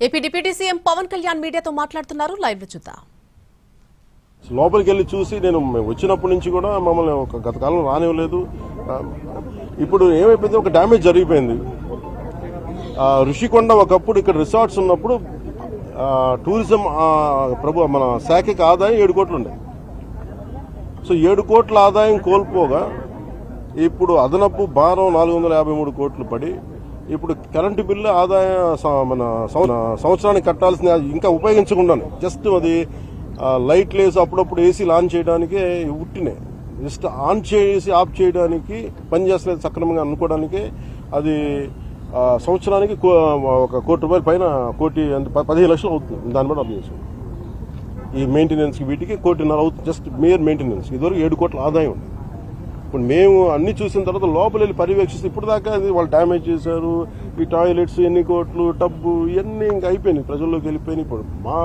AP deputy CM Pawan Kalyan మీడియాతో మాట్లాడుతున్నారు. Live లో చూద్దాం. లోపలికి వెళ్ళి చూసి నేను వచ్చినప్పటి నుంచి కూడా మమ్మల్ని గత కాలం రానివ్వలేదు. ఇప్పుడు ఏమైపోయింది, ఒక డ్యామేజ్ జరిగిపోయింది. ఋషికొండ ఒకప్పుడు ఇక్కడ రిసార్ట్స్ ఉన్నప్పుడు టూరిజం మన శాఖకి ఆదాయం 7 కోట్లు ఉండే. సో 7 కోట్ల ఆదాయం కోల్పోగా ఇప్పుడు అదనపు భారం 453 కోట్లు పడి ఇప్పుడు కరెంటు బిల్లు ఆదాయం మన సంవత్సరానికి కట్టాల్సిన ఇంకా ఉపయోగించకుండానే జస్ట్ అది లైట్లు వేసి అప్పుడప్పుడు ఏసీ ఆన్ చేయడానికే ఉట్టినే జస్ట్ ఆన్ చేసి ఆఫ్ చేయడానికి పనిచేస్తలేదు సక్రమంగా అనుకోవడానికి అది సంవత్సరానికి ఒక ₹1 కోటి పైన 15 లక్షలు అవుతుంది. దాన్ని బట్టి అర్థం చేసుకోండి. ఈ మెయింటెనెన్స్కి వీటికి 1.5 కోటి అవుతుంది జస్ట్ మేయర్ మెయింటెనెన్స్. ఇదివరకు 7 కోట్ల ఆదాయం ఉంది. ఇప్పుడు మేము అన్ని చూసిన తర్వాత లోపల వెళ్ళి పర్యవేక్షిస్తే ఇప్పుడు దాకా వాళ్ళు డ్యామేజ్ చేశారు. ఈ టాయిలెట్స్ ఎన్ని కోట్లు, టబ్బు ఇవన్నీ ఇంకా అయిపోయినాయి, ప్రజల్లోకి వెళ్ళిపోయినాయి. ఇప్పుడు మా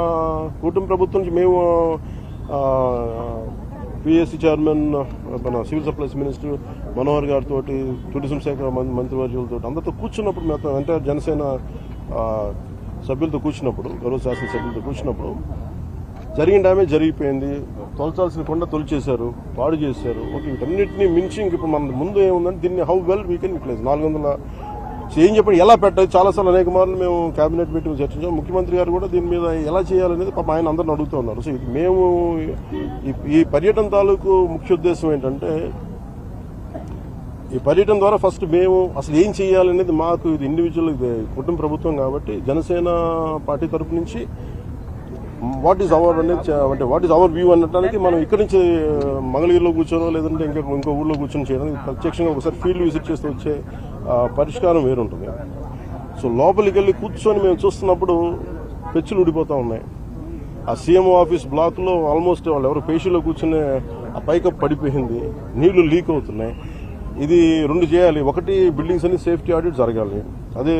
కుటుంబ ప్రభుత్వం నుంచి మేము పిఎస్సి చైర్మన్ మన సివిల్ సప్లైస్ మినిస్టర్ మనోహర్ గారితో, టూరిజం శాఖ మంత్రివర్యులతో అందరితో కూర్చున్నప్పుడు మొత్తం అంటే జనసేన సభ్యులతో కూర్చున్నప్పుడు, గౌరవ శాసన సభ్యులతో కూర్చున్నప్పుడు జరిగిన డ్యామేజ్ జరిగిపోయింది. తొలచాల్సిన కొండ తొలిచేశారు, పాడు చేశారు. ఓకే, వీటన్నిటినీ మించి ఇంక ఇప్పుడు మన ముందు ఏముందంటే దీన్ని how well we can utilize 400 ఏం చెప్పండి ఎలా పెట్టాలి. చాలాసార్లు అనేక మార్లు మేము కేబినెట్ మీటింగ్ చర్చించాం. ముఖ్యమంత్రి గారు కూడా దీని మీద ఎలా చేయాలనేది పాపం ఆయన అందరిని అడుగుతూ ఉన్నారు. సో ఇది మేము ఈ పర్యటన తాలూకు ముఖ్య ఉద్దేశం ఏంటంటే ఈ పర్యటన ద్వారా ఫస్ట్ మేము అసలు ఏం చేయాలనేది మాకు ఇది ఇండివిజువల్ కుటుంబ ప్రభుత్వం కాబట్టి జనసేన పార్టీ తరపు నుంచి వాట్ ఈజ్ అవర్ అనేది అంటే వాట్ ఈజ్ అవర్ వ్యూ అనడానికి మనం ఇక్కడి నుంచి మంగళగిరిలో కూర్చోనో లేదంటే ఇంకో ఊళ్ళో కూర్చొని చేయడానికి ప్రత్యక్షంగా ఒకసారి ఫీల్డ్ విజిట్ చేస్తూ వచ్చే పరిష్కారం వేరుంటుంది. సో లోపలికి వెళ్ళి కూర్చొని మేము చూస్తున్నప్పుడు పెచ్చులు ఊడిపోతూ ఉన్నాయి. ఆ సీఎంఓ ఆఫీస్ బ్లాక్లో ఆల్మోస్ట్ వాళ్ళు ఎవరు పేషీలో కూర్చునే ఆ పైకప్ పడిపోయింది, నీళ్లు లీక్ అవుతున్నాయి. ఇది 2 చేయాలి. ఒకటి బిల్డింగ్స్ అన్ని సేఫ్టీ ఆడిట్ జరగాలి. అదే